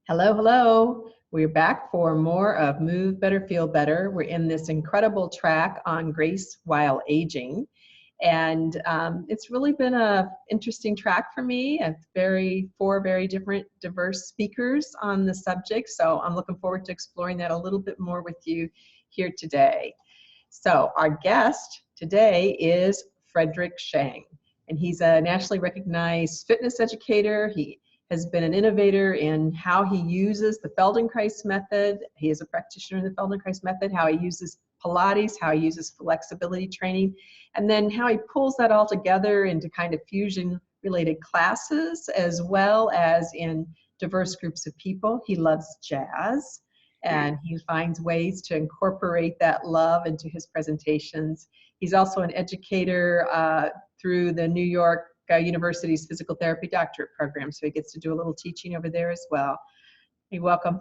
Hello, hello. We're back for more of Move Better, Feel Better. We're in this incredible track on grace while aging. And it's really been a interesting track for me. It's four very different, diverse speakers on the subject. So I'm looking forward to exploring that a little bit more with you here today. So our guest today is Frederick Schjang, and he's a nationally recognized fitness educator. He has been an innovator in how he uses the Feldenkrais method. He is a practitioner in the Feldenkrais method, how he uses Pilates, how he uses flexibility training, and then how he pulls that all together into kind of fusion-related classes, as well as in diverse groups of people. He loves jazz, and he finds ways to incorporate that love into his presentations. He's also an educator through the New York University's physical therapy doctorate program, so he gets to do a little teaching over there as well. Hey, welcome,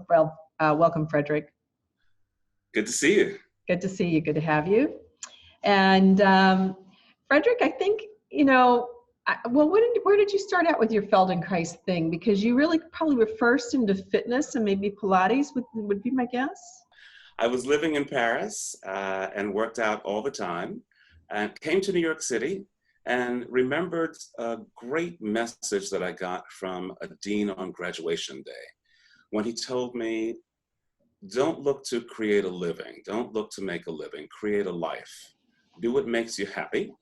Frederick. Good to see you. Good to see you. Good to have you. And Frederick, I think, where did you start out with your Feldenkrais thing? Because you really probably were first into fitness and maybe Pilates would be my guess. I was living in Paris and worked out all the time, and came to New York City and remembered a great message that I got from a dean on graduation day when he told me, don't look to create a living, don't look to make a living, create a life. Do what makes you happy,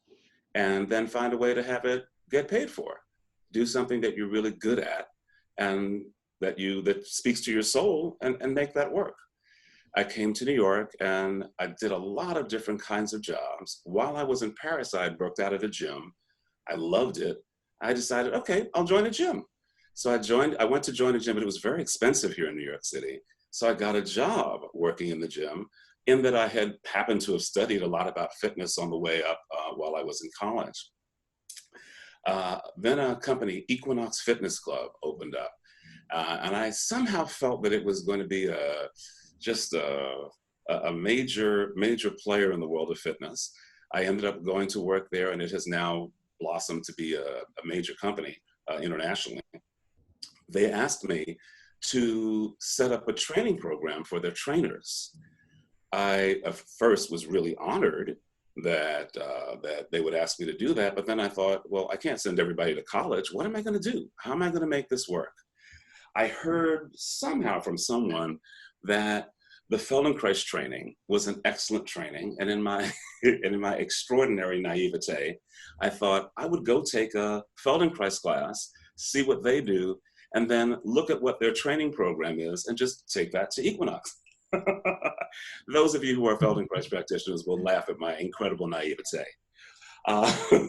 and then find a way to have it get paid for. Do something that you're really good at and that speaks to your soul, and make that work. I came to New York and I did a lot of different kinds of jobs. While I was in Paris, I had worked out at a gym. I loved it. I decided, okay, I'll join a gym. So I went to join a gym, but it was very expensive here in New York City. So I got a job working in the gym, in that I had happened to have studied a lot about fitness on the way up while I was in college. Then a company, Equinox Fitness Club, opened up. And I somehow felt that it was going to be just a major player in the world of fitness. I ended up going to work there, and it has now blossomed to be a major company internationally. They asked me to set up a training program for their trainers. I at first was really honored that they would ask me to do that, but then I thought, well, I can't send everybody to college. What am I going to do? How am I going to make this work? I heard somehow from someone that the Feldenkrais training was an excellent training, and in my extraordinary naivete, I thought I would go take a Feldenkrais class, see what they do, and then look at what their training program is and just take that to Equinox. Those of you who are Feldenkrais practitioners will laugh at my incredible naivete.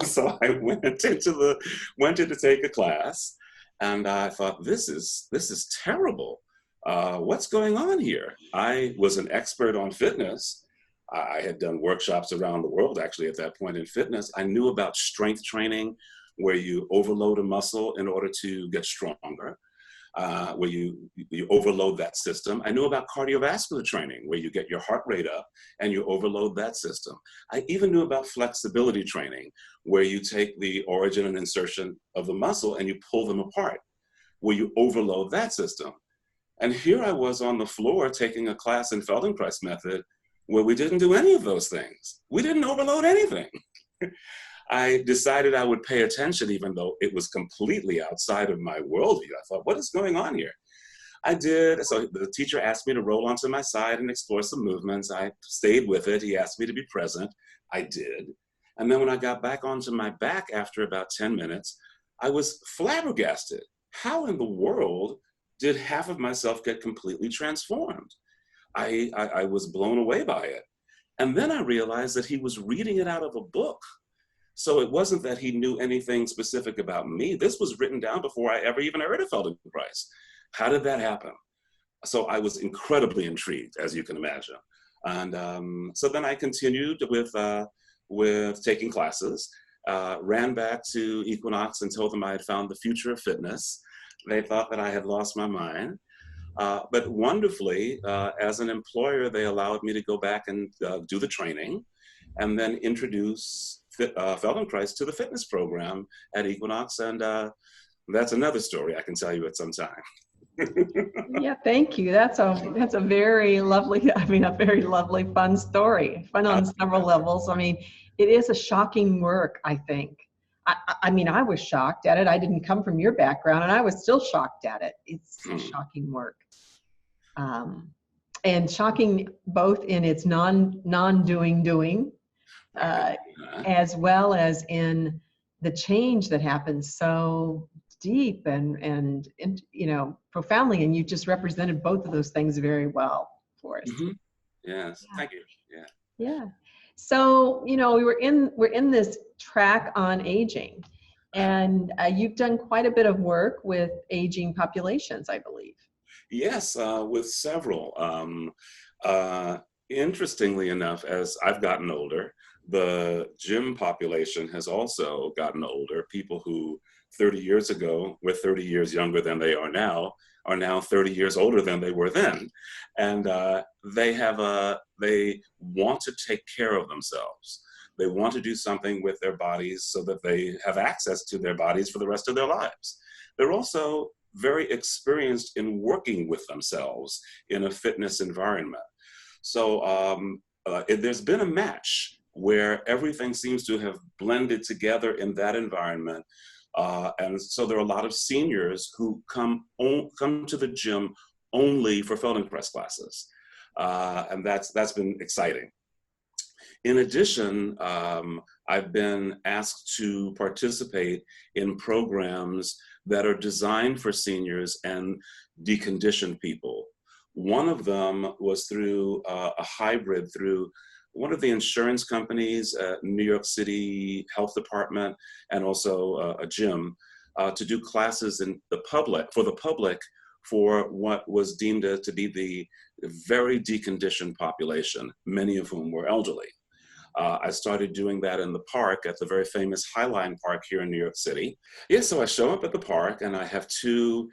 So I went in to take a class, and I thought, this is terrible. What's going on here? I was an expert on fitness. I had done workshops around the world, actually, at that point in fitness. I knew about strength training, where you overload a muscle in order to get stronger, where you overload that system. I knew about cardiovascular training, where you get your heart rate up and you overload that system. I even knew about flexibility training, where you take the origin and insertion of the muscle and you pull them apart, where you overload that system. And here I was on the floor taking a class in Feldenkrais method where we didn't do any of those things. We didn't overload anything. I decided I would pay attention, even though it was completely outside of my worldview. I thought, what is going on here? I did. So the teacher asked me to roll onto my side and explore some movements. I stayed with it. He asked me to be present. I did. And then when I got back onto my back after about 10 minutes, I was flabbergasted. How in the world did half of myself get completely transformed? I was blown away by it. And then I realized that he was reading it out of a book. So it wasn't that he knew anything specific about me. This was written down before I ever even heard of Feldenkrais. How did that happen? So I was incredibly intrigued, as you can imagine. And so then I continued with taking classes, ran back to Equinox and told them I had found the future of fitness. They thought that I had lost my mind. But wonderfully, as an employer, they allowed me to go back and do the training and then introduce Feldenkrais to the fitness program at Equinox. And that's another story I can tell you at some time. Yeah, thank you. That's a very lovely, I mean, a very lovely, fun story. Fun on several levels. I mean, it is a shocking work, I think. I mean, I was shocked at it. I didn't come from your background, and I was still shocked at it. It's a shocking work. Um, and shocking both in its non-doing, Right. as well as in the change that happens so deep and you know, profoundly. And you just represented both of those things very well for us. Hmm. Yes, Yeah. thank you. Yeah. Yeah. So, you know, we're in this track on aging, and you've done quite a bit of work with aging populations, I believe. Yes, with several. Uh, Interestingly enough, as I've gotten older, the gym population has also gotten older. People who 30 years ago were 30 years younger than they are now 30 years older than they were then. And they want to take care of themselves. They want to do something with their bodies so that they have access to their bodies for the rest of their lives. They're also very experienced in working with themselves in a fitness environment. So there's been a match where everything seems to have blended together in that environment. And so there are a lot of seniors who come to the gym only for Feldenkrais classes. And that's been exciting. In addition, I've been asked to participate in programs that are designed for seniors and deconditioned people. One of them was through a hybrid through one of the insurance companies, New York City Health Department, and also a gym, to do classes in the public for what was deemed to be the very deconditioned population, many of whom were elderly. I started doing that in the park at the very famous Highline Park here in New York City. Yeah, so I show up at the park and I have two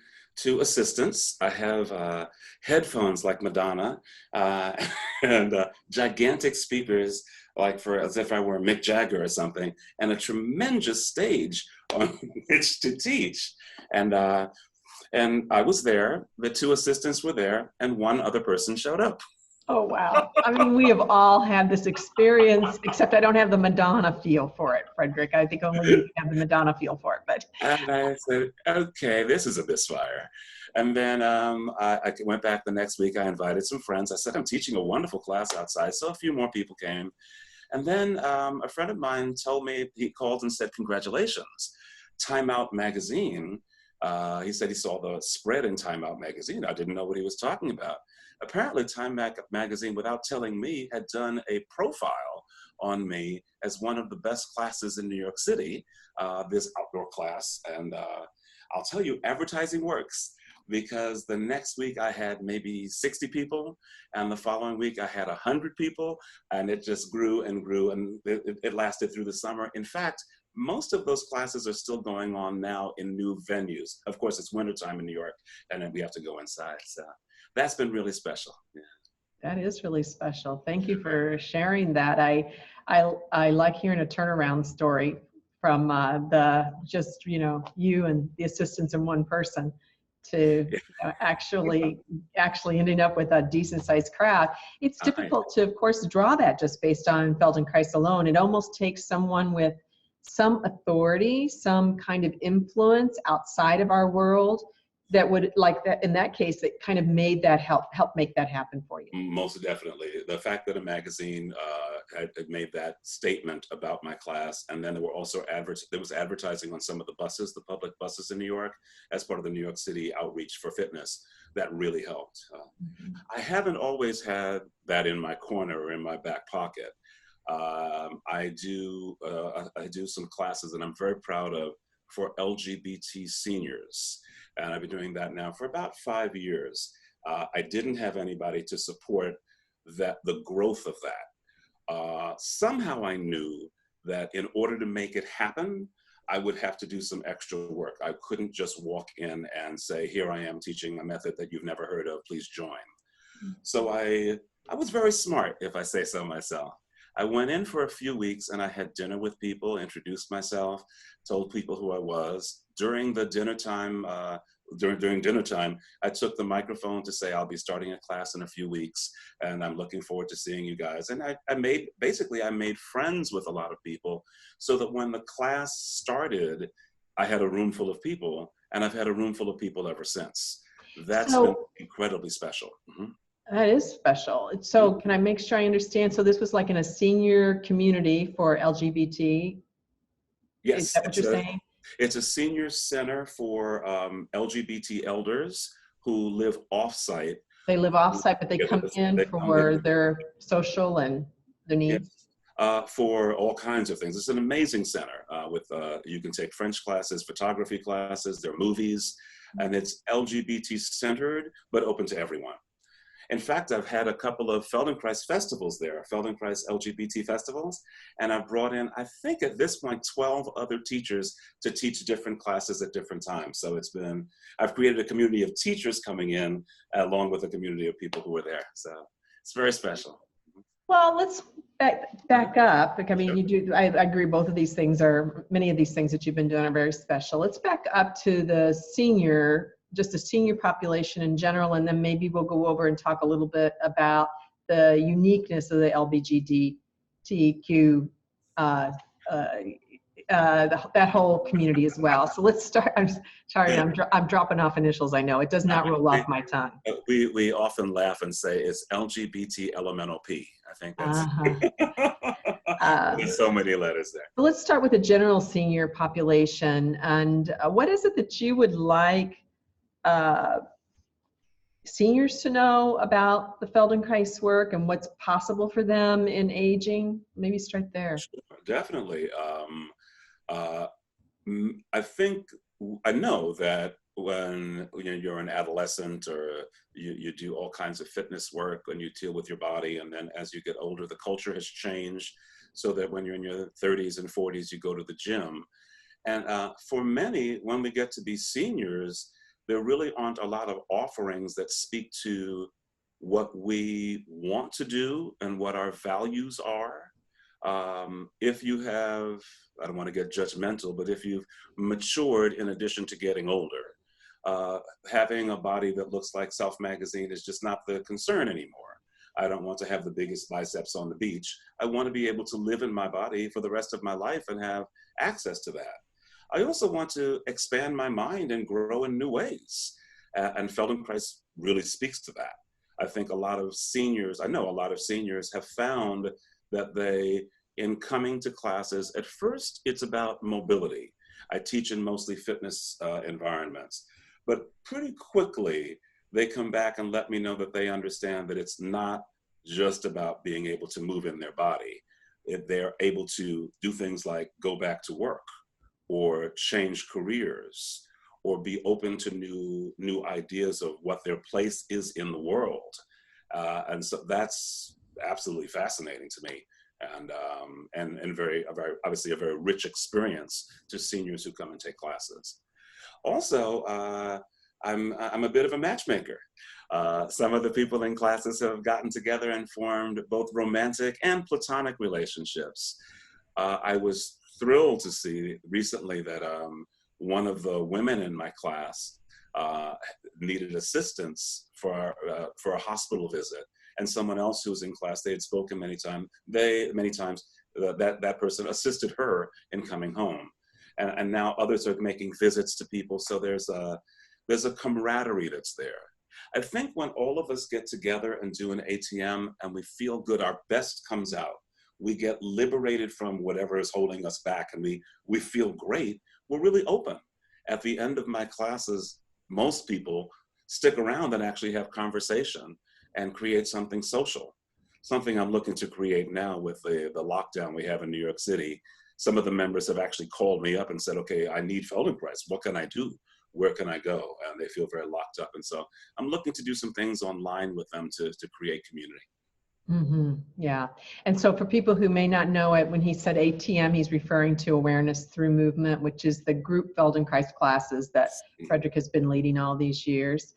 assistants. I have headphones like Madonna and gigantic speakers like as if I were Mick Jagger or something, and a tremendous stage on which to teach. And I was there, the two assistants were there, and one other person showed up. Oh, wow. I mean, we have all had this experience, except I don't have the Madonna feel for it, Frederick. I think only you have the Madonna feel for it, but. And I said, okay, this is a misfire. And then I went back the next week. I invited some friends. I said, I'm teaching a wonderful class outside. So a few more people came. And then a friend of mine told me, he called and said, congratulations. Time Out magazine, he said he saw the spread in Time Out magazine. I didn't know what he was talking about. Apparently Time magazine, without telling me, had done a profile on me as one of the best classes in New York City, this outdoor class. And I'll tell you, advertising works, because the next week I had maybe 60 people, and the following week I had 100 people, and it just grew and grew, and it lasted through the summer. In fact, most of those classes are still going on now in new venues. Of course, it's wintertime in New York, and then we have to go inside. So that's been really special. Yeah. That is really special. Thank you for sharing that. I like hearing a turnaround story from the just, you know, you and the assistants in one person to actually ending up with a decent sized crowd. It's difficult to, of course, draw that just based on Feldenkrais alone. It almost takes someone with some authority, some kind of influence outside of our world that would, like that, in that case, that kind of made that help make that happen for you. Most definitely. The fact that a magazine had made that statement about my class, and then there were also there was advertising on some of the buses, the public buses in New York, as part of the New York City outreach for fitness. That really helped. I haven't always had that in my corner or in my back pocket. I do some classes that I'm very proud of for LGBT seniors. And I've been doing that now for about 5 years. I didn't have anybody to support the growth of that. Somehow I knew that in order to make it happen, I would have to do some extra work. I couldn't just walk in and say, here I am teaching a method that you've never heard of, please join. So I was very smart, if I say so myself. I went in for a few weeks and I had dinner with people, introduced myself, told people who I was. During the dinner time during dinner time, I took the microphone to say, I'll be starting a class in a few weeks, and I'm looking forward to seeing you guys. And I made friends with a lot of people, so that when the class started, I had a room full of people, and I've had a room full of people ever since. That's been So incredibly special. that is special. So can I make sure I understand? So this was like in a senior community for LGBT. Is Yes, that what you're saying? it's a senior center for LGBT elders who live off-site. They live off-site, but they come in They come for in. their social and their Yes, needs. for all kinds of things. It's an amazing center with you can take French classes, photography classes, there are movies, and it's LGBT centered, but open to everyone. In fact, I've had a couple of Feldenkrais festivals there, Feldenkrais LGBT festivals, and I've brought in, I think at this point, 12 other teachers to teach different classes at different times. So I've created a community of teachers coming in along with a community of people who are there. So it's very special. Well, let's back up. Like, I mean, Sure. I agree, both of these things many of these things that you've been doing are very special. Let's back up to just the senior population in general, and then maybe we'll go over and talk a little bit about the uniqueness of the LGBTQ, that whole community as well. So let's start. I'm sorry, I'm dropping off initials. I know it does not roll off my tongue. We often laugh and say it's LGBT elemental P. I think that's there's so many letters there. Let's start with the general senior population. And what is it that you would like seniors to know about the Feldenkrais work and what's possible for them in aging? Maybe start there. Sure, definitely. I know that when you're an adolescent, or you do all kinds of fitness work and you deal with your body, and then as you get older, the culture has changed so that when you're in your 30s and 40s, you go to the gym. And for many, when we get to be seniors, there really aren't a lot of offerings that speak to what we want to do and what our values are. If you have, I don't want to get judgmental, but if you've matured in addition to getting older, having a body that looks like Self magazine is just not the concern anymore. I don't want to have the biggest biceps on the beach. I want to be able to live in my body for the rest of my life and have access to that. I also want to expand my mind and grow in new ways. And Feldenkrais really speaks to that. I think I know a lot of seniors have found that in coming to classes, at first, it's about mobility. I teach in mostly fitness environments, but pretty quickly, they come back and let me know that they understand that it's not just about being able to move in their body. If they're able to do things like go back to work, or change careers, or be open to new ideas of what their place is in the world. And so that's absolutely fascinating to me, and very obviously a very rich experience to seniors who come and take classes. Also, I'm a bit of a matchmaker. Some of the people in classes have gotten together and formed both romantic and platonic relationships. I was thrilled to see recently that one of the women in my class needed assistance for a hospital visit, and someone else who was in class, they had spoken many times, that person assisted her in coming home, and now others are making visits to people. So there's a camaraderie that's there. I think when all of us get together and do an ATM and we feel good, our best comes out. We get liberated from whatever is holding us back, and we feel great. We're really open. At the end of my classes, most people stick around and actually have conversation and create something social. Something I'm looking to create now with the lockdown we have in New York City. Some of the members have actually called me up and said, okay, I need Feldenkrais. What can I do? Where can I go? And they feel very locked up. And so I'm looking to do some things online with them to create community. Mm-hmm. Yeah. And so for people who may not know it, when he said ATM, he's referring to Awareness Through Movement, which is the group Feldenkrais classes that Frederick has been leading all these years.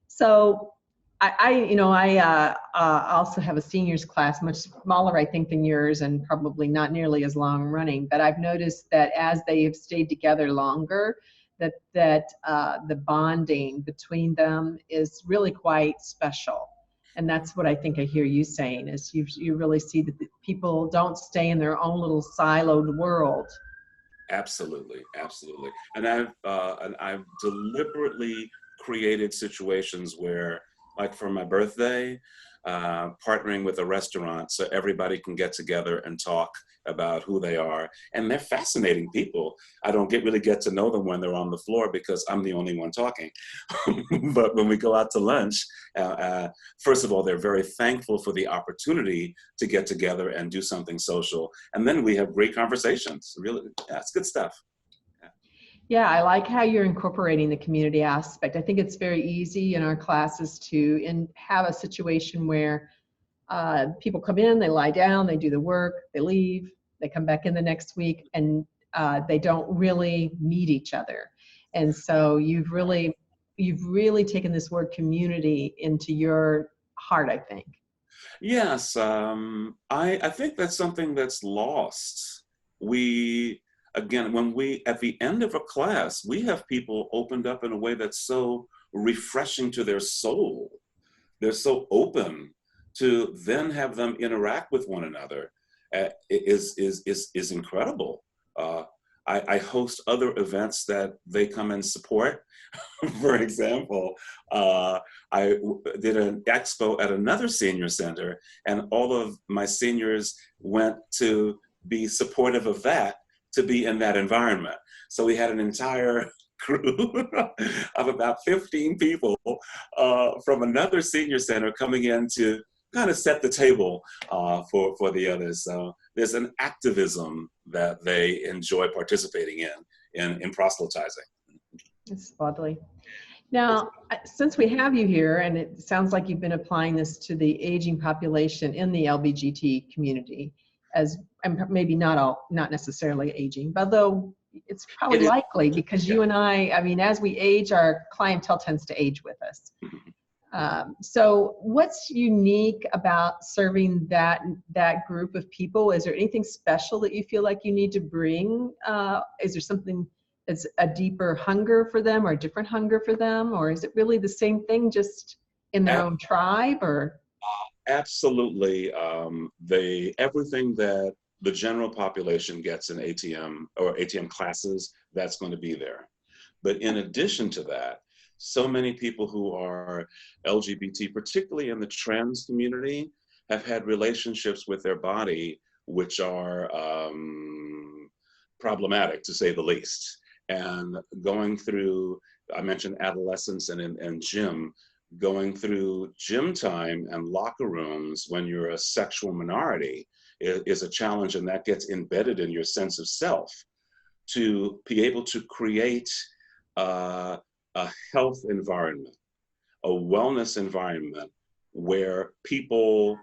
So I also have a seniors class, much smaller, I think, than yours, and probably not nearly as long running. But I've noticed that as they have stayed together longer, that the bonding between them is really quite special. And that's what I think I hear you saying, is you really see that the people don't stay in their own little siloed world. Absolutely, absolutely. And I've deliberately created situations where, like for my birthday, partnering with a restaurant so everybody can get together and talk about who they are. And they're fascinating people. I don't really get to know them when they're on the floor because I'm the only one talking. But when we go out to lunch, first of all, they're very thankful for the opportunity to get together and do something social. And then we have great conversations. Really, yeah, it's good stuff. Yeah, I like how you're incorporating the community aspect. I think it's very easy in our classes to have a situation where people come in, they lie down, they do the work, they leave, they come back in the next week, and they don't really meet each other. And so you've really taken this word community into your heart, I think. Yes, I think that's something that's lost. We, again, when we, at the end of a class, we have people opened up in a way that's so refreshing to their soul. They're so open to then have them interact with one another is incredible. I host other events that they come and support. For example, I did an expo at another senior center, and all of my seniors went to be supportive of that, to be in that environment. So we had an entire crew of about 15 people from another senior center coming in to kind of set the table for the others. So there's an activism that they enjoy participating in proselytizing. It's lovely. Now, since we have you here, and it sounds like you've been applying this to the aging population in the LBGT community, as and maybe not necessarily aging, but though it's probably likely because you and I mean, as we age, our clientele tends to age with us. So what's unique about serving that group of people? Is there anything special that you feel like you need to bring? Is there something that's a deeper hunger for them or a different hunger for them? Or is it really the same thing, just in their own tribe? Or absolutely. Everything that the general population gets in ATM or ATM classes, that's going to be there. But in addition to that, so many people who are LGBT, particularly in the trans community, have had relationships with their body which are problematic, to say the least. And going through, I mentioned adolescence and gym, going through gym time and locker rooms when you're a sexual minority is a challenge, and that gets embedded in your sense of self. To be able to create a health environment, a wellness environment where people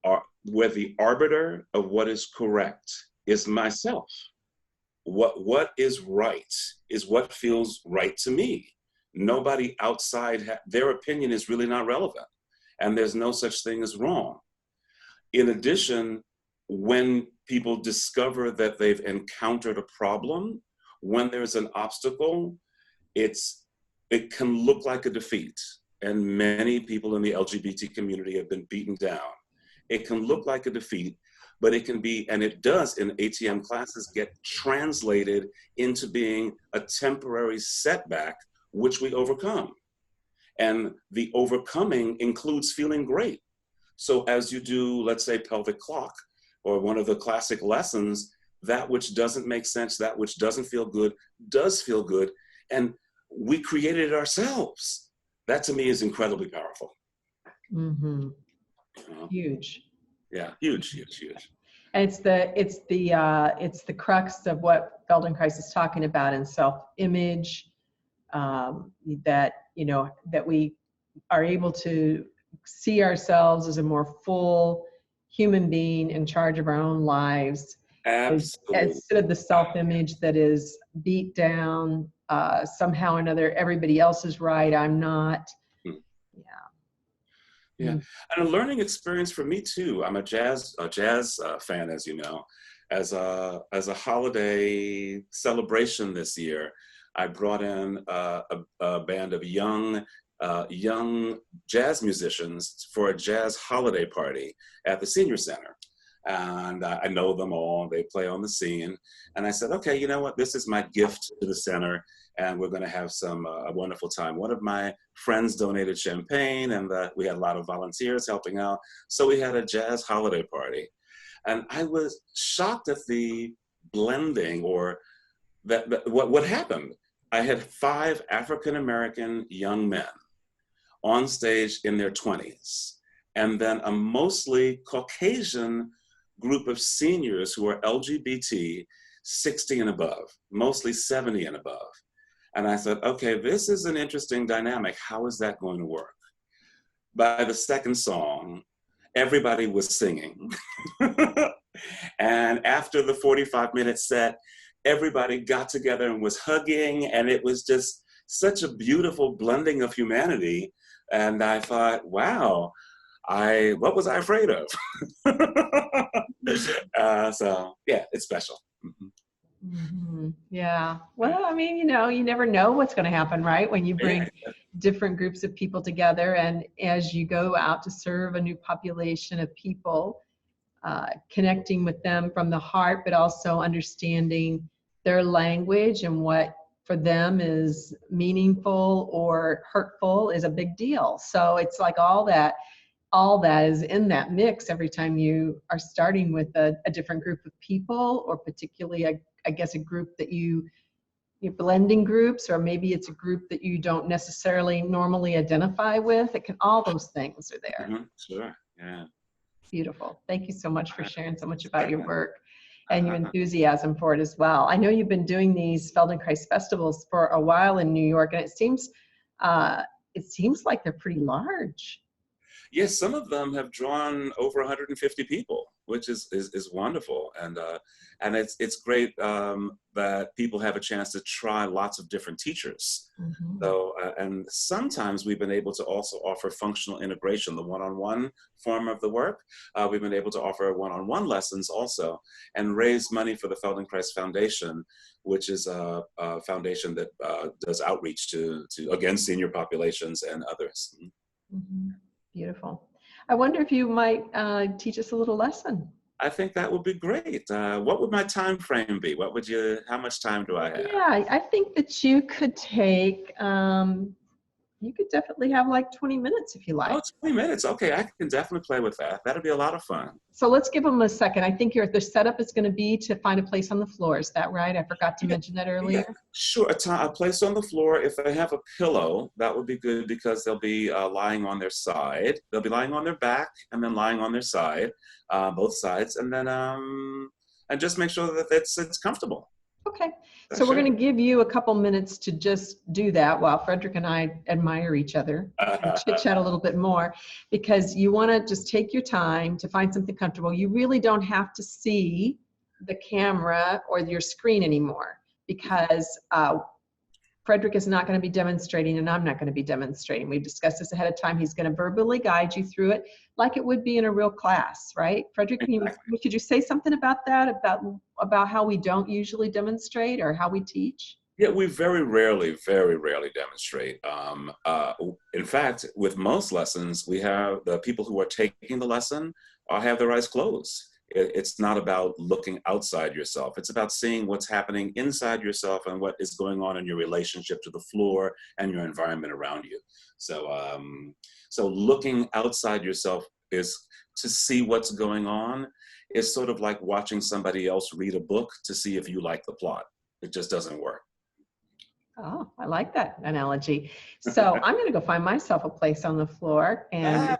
are, where the arbiter of what is correct is myself. What is right is what feels right to me. Nobody outside, their opinion is really not relevant, and there's no such thing as wrong. In addition, when people discover that they've encountered a problem, when there's an obstacle, it can look like a defeat. And many people in the LGBT community have been beaten down. It can look like a defeat, but it can be, and it does in ATM classes, get translated into being a temporary setback, which we overcome. And the overcoming includes feeling great. So as you do, let's say, pelvic clock, or one of the classic lessons, that which doesn't make sense, that which doesn't feel good, does feel good. And we created it ourselves. That to me is incredibly powerful. Mm-hmm. Huge. Yeah, huge, huge, huge. And it's the crux of what Feldenkrais is talking about in self-image, that we are able to see ourselves as a more full human being in charge of our own lives. Absolutely. Instead of the self-image that is beat down, somehow or another, everybody else is right, I'm not. Yeah, and a learning experience for me too. I'm a jazz fan, as you know. As a holiday celebration this year, I brought in a band of young jazz musicians for a jazz holiday party at the senior center. And I know them all, they play on the scene. And I said, okay, you know what, this is my gift to the center, and we're gonna have a wonderful time. One of my friends donated champagne, and we had a lot of volunteers helping out. So we had a jazz holiday party. And I was shocked at the blending, or what happened. I had 5 African-American young men on stage in their 20s, and then a mostly Caucasian group of seniors who are LGBT, 60 and above, mostly 70 and above. And I thought, okay, this is an interesting dynamic. How is that going to work? By the second song, everybody was singing. And after the 45-minute set, everybody got together and was hugging, and it was just such a beautiful blending of humanity. And I thought, wow, what was I afraid of? So yeah, it's special. Yeah. Well, I mean, you never know what's going to happen, right? When you bring different groups of people together, and as you go out to serve a new population of people, connecting with them from the heart, but also understanding their language and what for them is meaningful or hurtful is a big deal. So it's like all that is in that mix every time you are starting with a different group of people, or particularly I guess a group that you're blending groups, or maybe it's a group that you don't necessarily normally identify with. All those things are there. Sure, yeah. Beautiful. Thank you so much for sharing so much about your work and your enthusiasm for it as well. I know you've been doing these Feldenkrais festivals for a while in New York, and it seems like they're pretty large. Yes, some of them have drawn over 150 people, which is wonderful, and it's great that people have a chance to try lots of different teachers. So and sometimes we've been able to also offer functional integration, the one-on-one form of the work. We've been able to offer one-on-one lessons also, and raise money for the Feldenkrais Foundation, which is a foundation that does outreach to again senior populations and others. Beautiful. I wonder if you might teach us a little lesson. I think that would be great. What would my time frame be? How much time do I have? Yeah, I think that you could take, you could definitely have like 20 minutes if you like. Oh, 20 minutes. Okay, I can definitely play with that. That'll be a lot of fun. So let's give them a second. I think the setup is going to be to find a place on the floor. Is that right? I forgot to mention that earlier. Yeah, sure. A place on the floor. If they have a pillow, that would be good, because they'll be lying on their side. They'll be lying on their back and then lying on their side, both sides, and then and just make sure that it's comfortable. Okay, so we're going to give you a couple minutes to just do that while Frederick and I admire each other and chit-chat a little bit more, because you want to just take your time to find something comfortable. You really don't have to see the camera or your screen anymore, because Frederick is not going to be demonstrating, and I'm not going to be demonstrating. We've discussed this ahead of time. He's going to verbally guide you through it like it would be in a real class, right? Frederick, could you say something about that, about how we don't usually demonstrate or how we teach? Yeah, we very rarely demonstrate. In fact, with most lessons, we have the people who are taking the lesson have their eyes closed. It's not about looking outside yourself. It's about seeing what's happening inside yourself and what is going on in your relationship to the floor and your environment around you. So, so looking outside yourself is to see what's going on. Is sort of like watching somebody else read a book to see if you like the plot. It just doesn't work. Oh, I like that analogy. So I'm going to go find myself a place on the floor and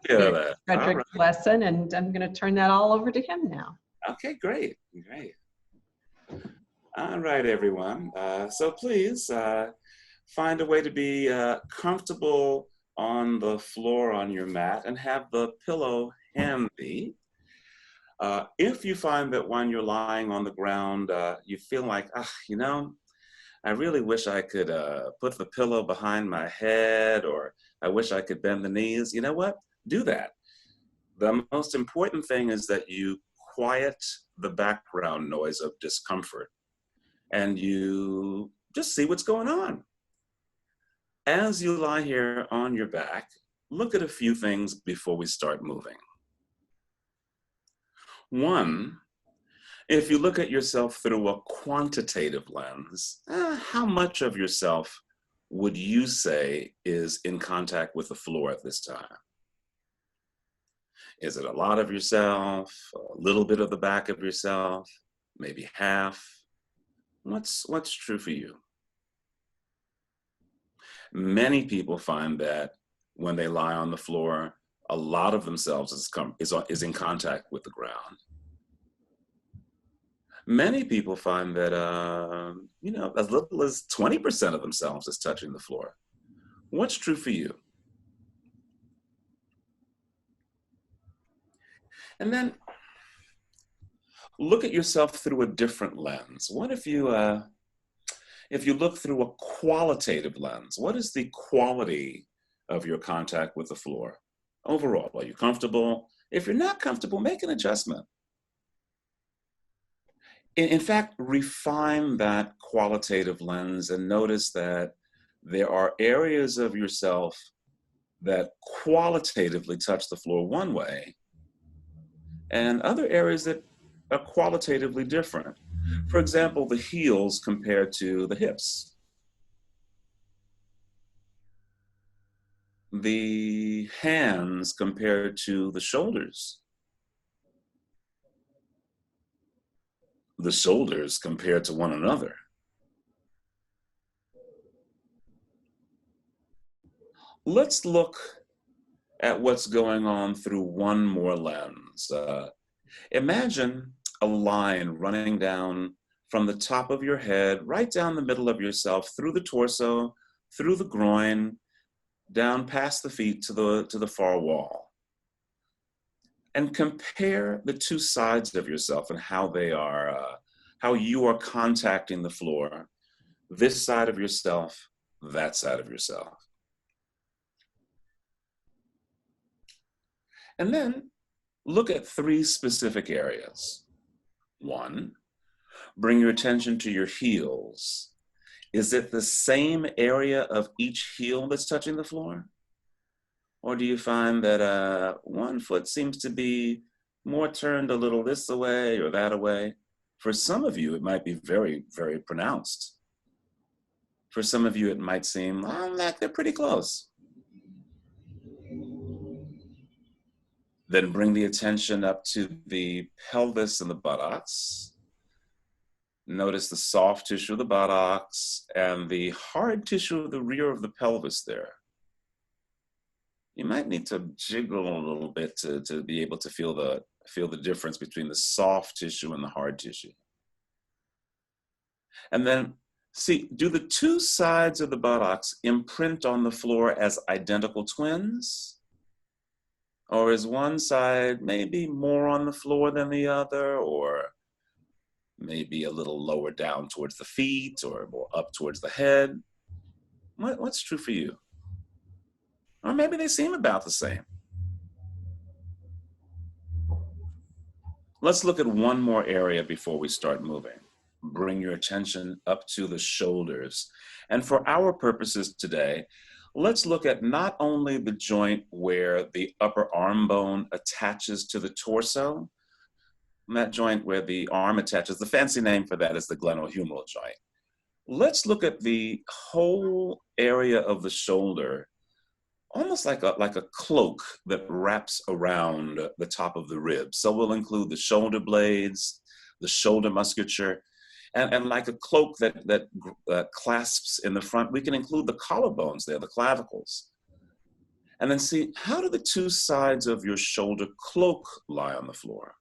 Frederick's lesson, and I'm going to turn that all over to him now. Okay, great. All right, everyone. So please find a way to be comfortable on the floor on your mat and have the pillow handy. If you find that when you're lying on the ground, you feel like, I really wish I could put the pillow behind my head, or I wish I could bend the knees. You know what? Do that. The most important thing is that you quiet the background noise of discomfort, and you just see what's going on. As you lie here on your back, look at a few things before we start moving. One, if you look at yourself through a quantitative lens, how much of yourself would you say is in contact with the floor at this time? Is it a lot of yourself, a little bit of the back of yourself, maybe half? What's true for you? Many people find that when they lie on the floor, a lot of themselves is in contact with the ground. Many people find that, as little as 20% of themselves is touching the floor. What's true for you? And then look at yourself through a different lens. What if you look through a qualitative lens? What is the quality of your contact with the floor? Overall, are you comfortable? If you're not comfortable, make an adjustment. In fact, refine that qualitative lens and notice that there are areas of yourself that qualitatively touch the floor one way and other areas that are qualitatively different. For example, the heels compared to the hips, the hands compared to the shoulders compared to one another. Let's look at what's going on through one more lens. Imagine a line running down from the top of your head, right down the middle of yourself, through the torso, through the groin, down past the feet to the far wall. And compare the two sides of yourself and how they are, how you are contacting the floor, this side of yourself, that side of yourself. And then look at three specific areas. One, bring your attention to your heels. Is it the same area of each heel that's touching the floor? Or do you find that one foot seems to be more turned a little this way or that way? For some of you, it might be very, very pronounced. For some of you, it might seem like they're pretty close. Then bring the attention up to the pelvis and the buttocks. Notice the soft tissue of the buttocks and the hard tissue of the rear of the pelvis there. You might need to jiggle a little bit to be able to feel the difference between the soft tissue and the hard tissue. And then see, do the two sides of the buttocks imprint on the floor as identical twins? Or is one side maybe more on the floor than the other, or maybe a little lower down towards the feet or more up towards the head? What's true for you? Or maybe they seem about the same. Let's look at one more area before we start moving. Bring your attention up to the shoulders. And for our purposes today, let's look at not only the joint where the upper arm bone attaches to the torso, that joint where the arm attaches, the fancy name for that is the glenohumeral joint. Let's look at the whole area of the shoulder, almost like a cloak that wraps around the top of the ribs. So we'll include the shoulder blades, the shoulder musculature, and like a cloak that clasps in the front. We can include the collarbones there, the clavicles. And then see, how do the two sides of your shoulder cloak lie on the floor?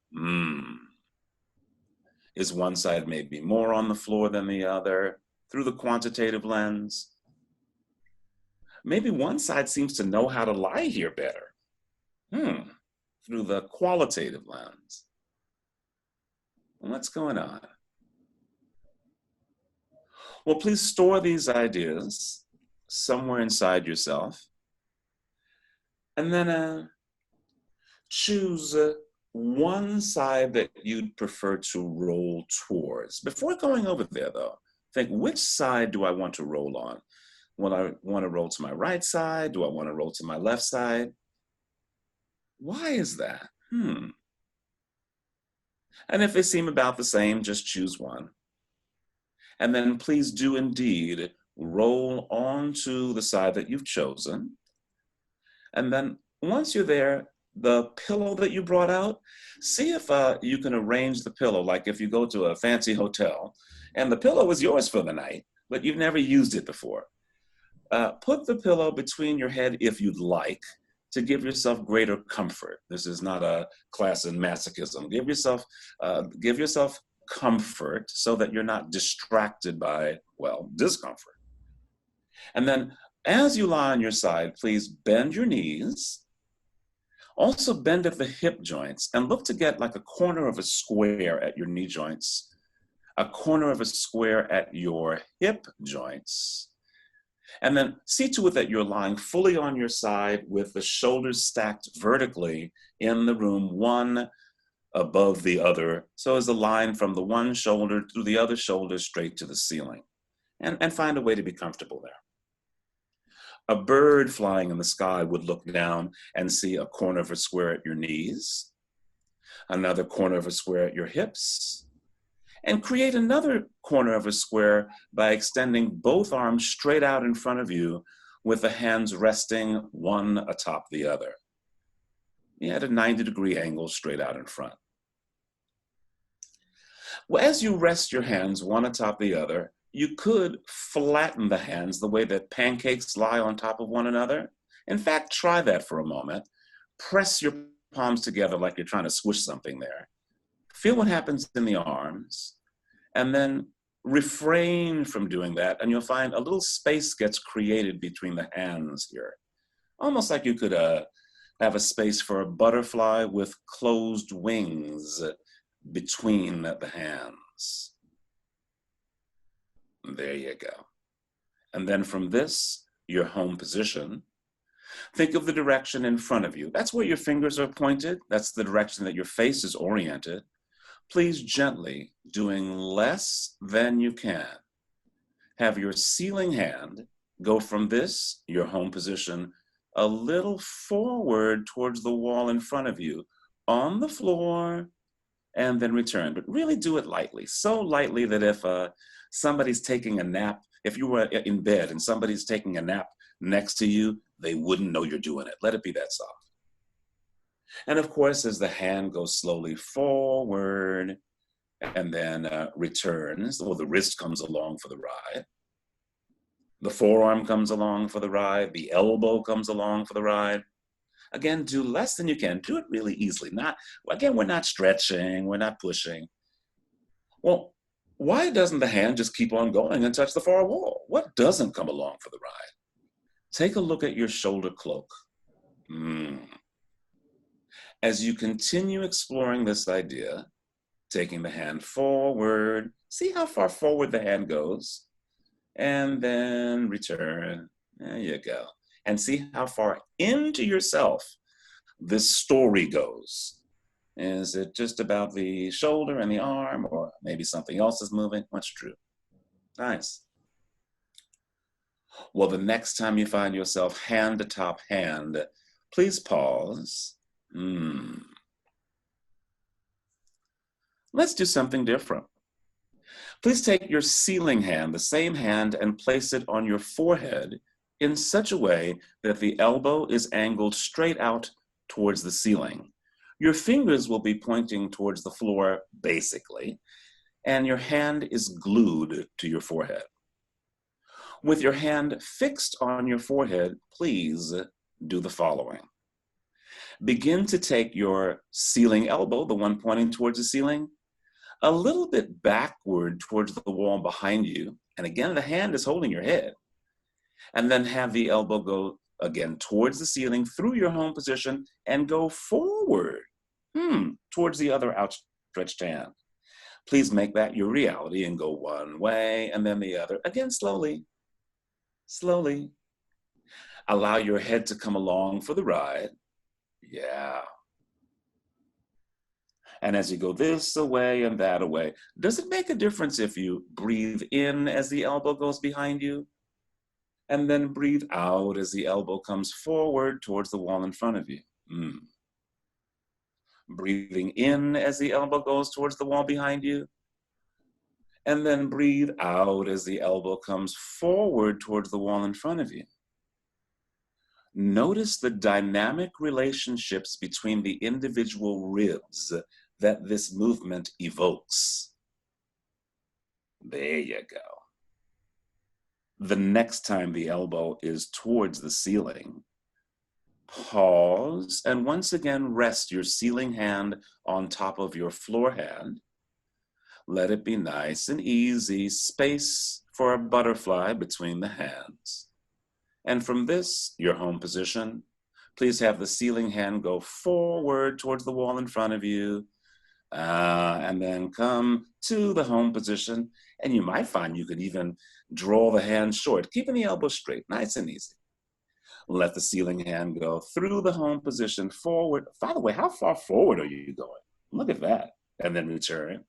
Is one side maybe more on the floor than the other through the quantitative lens? Maybe one side seems to know how to lie here better through the qualitative lens. What's going on? Well, please store these ideas somewhere inside yourself, and then choose one side that you'd prefer to roll towards. Before going over there, though, Think, which side do I want to roll on? Will I want to roll to my right side? Do I want to roll to my left side? Why is that? And if they seem about the same, just choose one. And then please do indeed roll onto the side that you've chosen. And then once you're there, the pillow that you brought out, see if you can arrange the pillow, like if you go to a fancy hotel and the pillow is yours for the night, but you've never used it before. Put the pillow between your head if you'd like, to give yourself greater comfort. This is not a class in masochism. Give yourself comfort so that you're not distracted by, well, discomfort. And then as you lie on your side, please bend your knees. Also bend at the hip joints and look to get like a corner of a square at your knee joints, a corner of a square at your hip joints. And then see to it that you're lying fully on your side with the shoulders stacked vertically in the room, one above the other. So as the line from the one shoulder to the other shoulder straight to the ceiling. And find a way to be comfortable there. A bird flying in the sky would look down and see a corner of a square at your knees, another corner of a square at your hips, and create another corner of a square by extending both arms straight out in front of you with the hands resting one atop the other. At a 90-degree angle straight out in front. Well, as you rest your hands one atop the other, you could flatten the hands the way that pancakes lie on top of one another. In fact, try that for a moment. Press your palms together like you're trying to squish something there. Feel what happens in the arms, and then refrain from doing that, and you'll find a little space gets created between the hands here. Almost like you could have a space for a butterfly with closed wings between the hands. There you go. And then from this, your home position, think of the direction in front of you. That's where your fingers are pointed. That's the direction that your face is oriented. Please gently, doing less than you can, have your ceiling hand go from this, your home position, a little forward towards the wall in front of you, on the floor, and then return. But really do it lightly, so lightly that if somebody's taking a nap, if you were in bed and somebody's taking a nap next to you, they wouldn't know you're doing it. Let it be that soft. And of course, as the hand goes slowly forward and then returns, well, the wrist comes along for the ride. The forearm comes along for the ride. The elbow comes along for the ride. Again, do less than you can. Do it really easily. We're not stretching. We're not pushing. Well, why doesn't the hand just keep on going and touch the far wall? What doesn't come along for the ride? Take a look at your shoulder cloak. As you continue exploring this idea, taking the hand forward, see how far forward the hand goes, and then return. There you go. And see how far into yourself this story goes. Is it just about the shoulder and the arm, or maybe something else is moving? What's true? Nice. Well, the next time you find yourself hand to top hand, please pause. Let's do something different. Please take your ceiling hand, the same hand, and place it on your forehead in such a way that the elbow is angled straight out towards the ceiling. Your fingers will be pointing towards the floor, basically, and your hand is glued to your forehead. With your hand fixed on your forehead, please do the following. Begin to take your ceiling elbow, the one pointing towards the ceiling, a little bit backward towards the wall behind you. And again, the hand is holding your head. And then have the elbow go again towards the ceiling through your home position and go forward towards the other outstretched hand. Please make that your reality and go one way and then the other. Again, slowly, slowly. Allow your head to come along for the ride. Yeah. And as you go this away and that away, does it make a difference if you breathe in as the elbow goes behind you? And then breathe out as the elbow comes forward towards the wall in front of you. Breathing in as the elbow goes towards the wall behind you. And then breathe out as the elbow comes forward towards the wall in front of you. Notice the dynamic relationships between the individual ribs that this movement evokes. There you go. The next time the elbow is towards the ceiling, pause and once again rest your ceiling hand on top of your floor hand. Let it be nice and easy, space for a butterfly between the hands. And from this, your home position, please have the ceiling hand go forward towards the wall in front of you, and then come to the home position. And you might find you could even draw the hand short, keeping the elbow straight, nice and easy. Let the ceiling hand go through the home position forward. By the way, how far forward are you going? Look at that. And then return.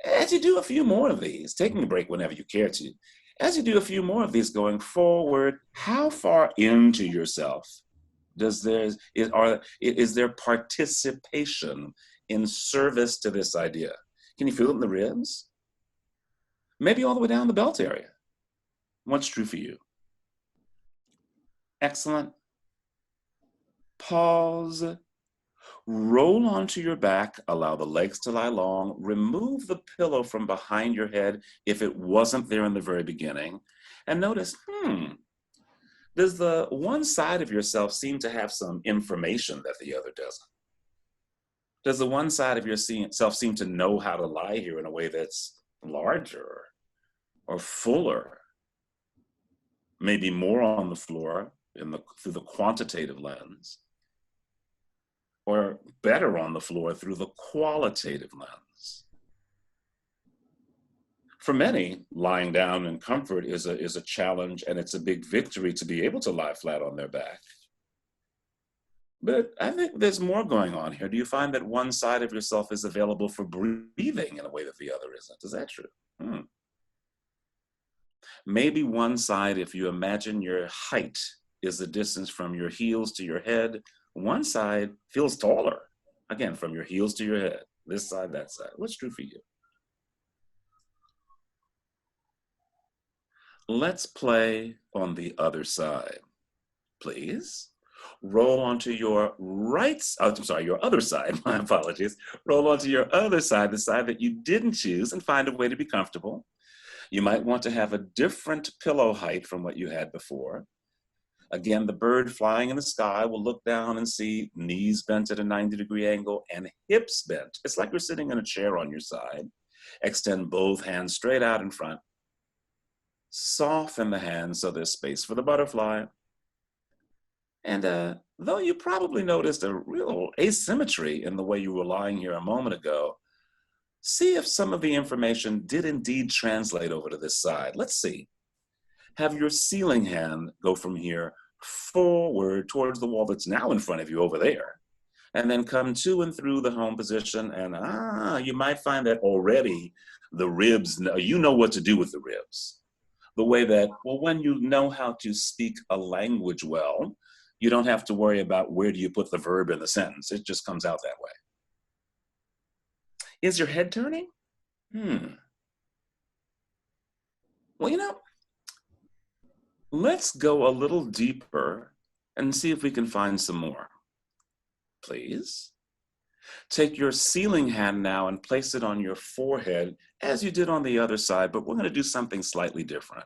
As you do a few more of these, taking a break whenever you care to, as you do a few more of these going forward, how far into yourself is there participation in service to this idea? Can you feel it in the ribs? Maybe all the way down the belt area. What's true for you? Excellent. Pause. Roll onto your back, allow the legs to lie long, remove the pillow from behind your head if it wasn't there in the very beginning, and notice, does the one side of yourself seem to have some information that the other doesn't? Does the one side of yourself seem to know how to lie here in a way that's larger or fuller, maybe more on the floor through the quantitative lens? Or better on the floor through the qualitative lens? For many, lying down in comfort is a challenge, and it's a big victory to be able to lie flat on their back. But I think there's more going on here. Do you find that one side of yourself is available for breathing in a way that the other isn't? Is that true? Maybe one side, if you imagine your height is the distance from your heels to your head, one side feels taller, again, from your heels to your head, this side, that side. What's true for you? Let's play on the other side, please. Roll onto your your other side, my apologies. Roll onto your other side, the side that you didn't choose, and find a way to be comfortable. You might want to have a different pillow height from what you had before. Again, the bird flying in the sky will look down and see knees bent at a 90-degree angle and hips bent. It's like you're sitting in a chair on your side. Extend both hands straight out in front. Soften the hands so there's space for the butterfly. And though you probably noticed a real asymmetry in the way you were lying here a moment ago, see if some of the information did indeed translate over to this side. Let's see. Have your ceiling hand go from here forward towards the wall that's now in front of you over there, and then come to and through the home position, and you might find that already the ribs, you know what to do with the ribs. The way that, well, when you know how to speak a language well, you don't have to worry about where do you put the verb in the sentence. It just comes out that way. Is your head turning? Well, let's go a little deeper and see if we can find some more. Please. Take your ceiling hand now and place it on your forehead as you did on the other side, but we're going to do something slightly different.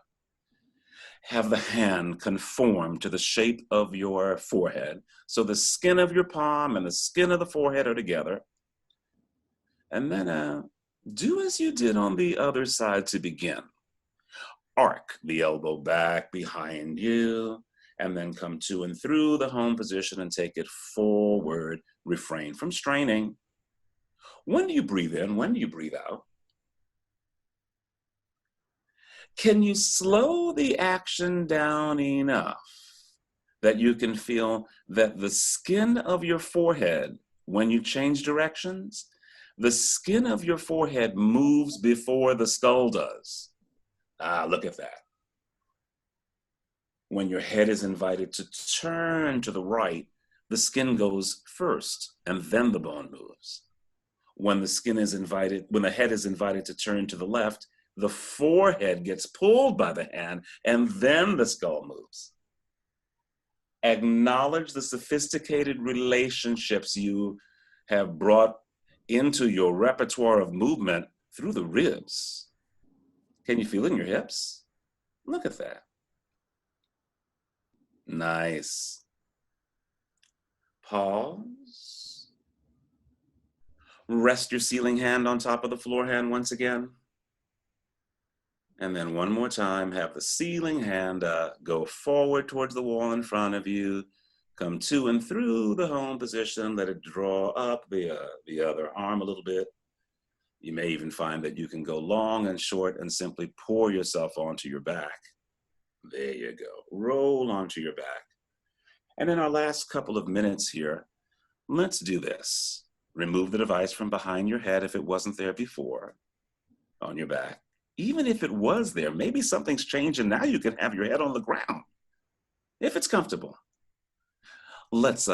Have the hand conform to the shape of your forehead. So the skin of your palm and the skin of the forehead are together. And then do as you did on the other side to begin. Arc the elbow back behind you, and then come to and through the home position and take it forward. Refrain from straining. When do you breathe in? When do you breathe out? Can you slow the action down enough that you can feel that the skin of your forehead when you change directions, the skin of your forehead moves before the skull does. Ah, look at that. When your head is invited to turn to the right, the skin goes first and then the bone moves. When the head is invited to turn to the left, the forehead gets pulled by the hand and then the skull moves. Acknowledge the sophisticated relationships you have brought into your repertoire of movement through the ribs. Can you feel it in your hips? Look at that. Nice. Pause. Rest your ceiling hand on top of the floor hand once again. And then one more time, have the ceiling hand go forward towards the wall in front of you. Come to and through the home position. Let it draw up the other arm a little bit. You may even find that you can go long and short and simply pour yourself onto your back. There you go. Roll onto your back. And in our last couple of minutes here, let's do this. Remove the device from behind your head if it wasn't there before, on your back. Even if it was there, maybe something's changed and now you can have your head on the ground, if it's comfortable. Let's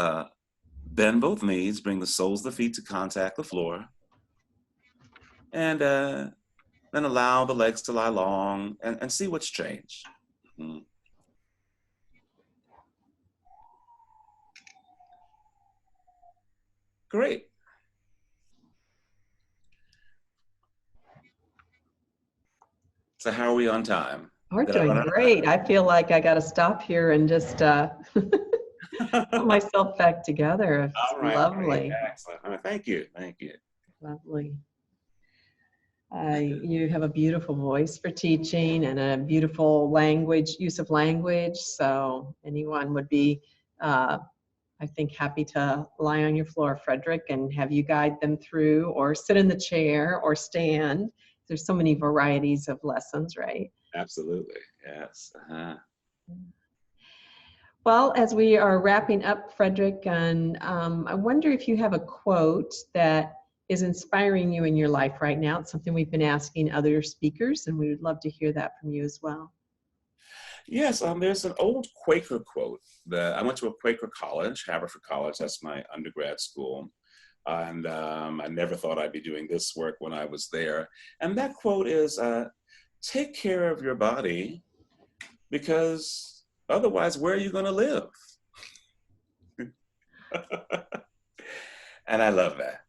bend both knees, bring the soles of the feet to contact the floor, and then allow the legs to lie long and see what's changed. Great. So how are we on time? We're doing great. I feel like I got to stop here and just put myself back together. It's All right, lovely. great. Excellent. All right, thank you. Thank you. Lovely. You have a beautiful voice for teaching and a beautiful use of language. So anyone would be, I think, happy to lie on your floor, Frederick, and have you guide them through, or sit in the chair or stand. There's so many varieties of lessons, right? Absolutely. Yes. Well, as we are wrapping up, Frederick, and I wonder if you have a quote that is inspiring you in your life right now. It's something we've been asking other speakers, and we would love to hear that from you as well. Yes, there's an old Quaker quote that I went to a Quaker college, Haverford College. That's my undergrad school. And I never thought I'd be doing this work when I was there. And that quote is, take care of your body, because otherwise, where are you going to live? And I love that.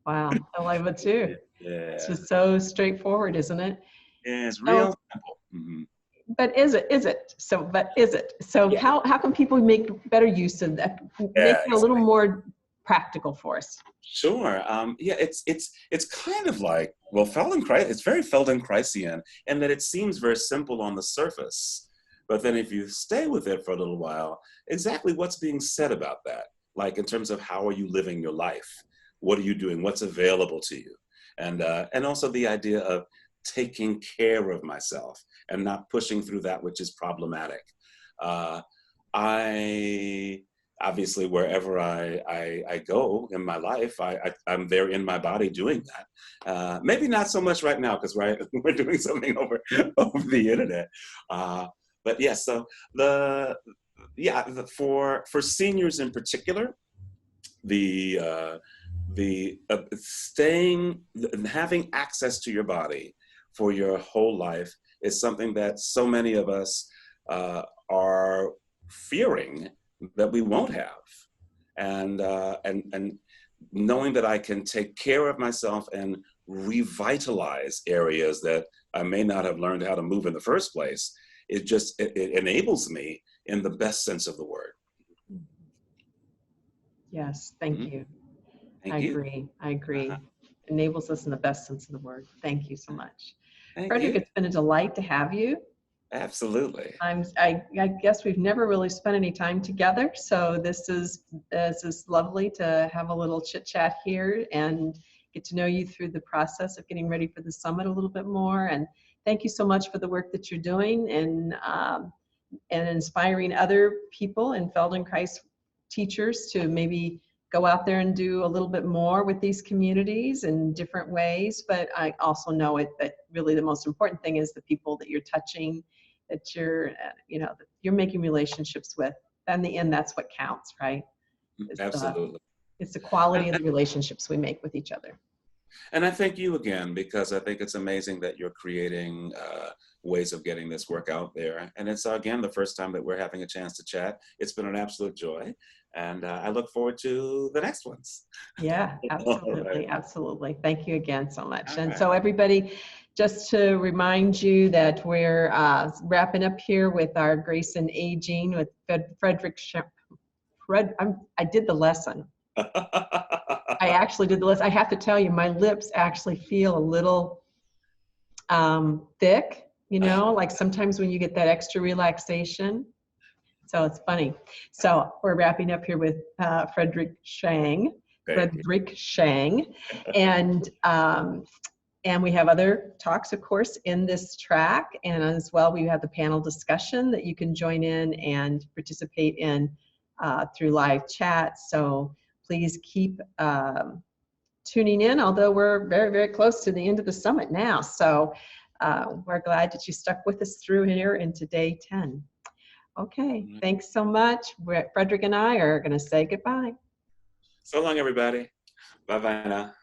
Wow, I love it too. Yeah. It's just so straightforward, isn't it? Yeah, it's real simple. Mm-hmm. But is it? So Yeah. How can people make better use of that? Make it a little more practical for us. Sure. Yeah, it's kind of like, well, Feldenkrais, it's very Feldenkraisian in that it seems very simple on the surface. But then if you stay with it for a little while, exactly what's being said about that? Like in terms of how are you living your life? What are you doing? What's available to you? And also the idea of taking care of myself and not pushing through that which is problematic. I obviously, wherever I go in my life, I'm there in my body doing that. Maybe not so much right now because we're doing something over the internet. But yes, so for seniors in particular, having access to your body for your whole life is something that so many of us are fearing that we won't have, and knowing that I can take care of myself and revitalize areas that I may not have learned how to move in the first place, it enables me in the best sense of the word. Yes, thank you. Thank you. I agree. Enables us in the best sense of the word. Thank you so much. Thank Frederick, you. it's been a delight to have you. Absolutely. I guess we've never really spent any time together, so this is lovely to have a little chit chat here and get to know you through the process of getting ready for the summit a little bit more. And thank you so much for the work that you're doing and inspiring other people and Feldenkrais teachers to maybe go out there and do a little bit more with these communities in different ways. But I also know that really the most important thing is the people that you're touching, that you're, that you're making relationships with. In the end, that's what counts, right? Absolutely. It's the quality of the relationships we make with each other. And I thank you again, because I think it's amazing that you're creating ways of getting this work out there. And it's, again, the first time that we're having a chance to chat. It's been an absolute joy. And I look forward to the next ones. Yeah, absolutely. Right. Absolutely. Thank you again so much. All And right. so everybody, just to remind you that we're wrapping up here with our Grace and Aging with Frederick Schjang. I did the lesson. I actually did the lesson. I have to tell you, my lips actually feel a little thick, like sometimes when you get that extra relaxation. So it's funny. So we're wrapping up here with Frederick Schjang. And we have other talks, of course, in this track. And as well, we have the panel discussion that you can join in and participate in through live chat. So please keep tuning in, although we're very, very close to the end of the summit now. So we're glad that you stuck with us through here into day 10. Okay, thanks so much. Frederick and I are going to say goodbye. So long, everybody. Bye-bye now.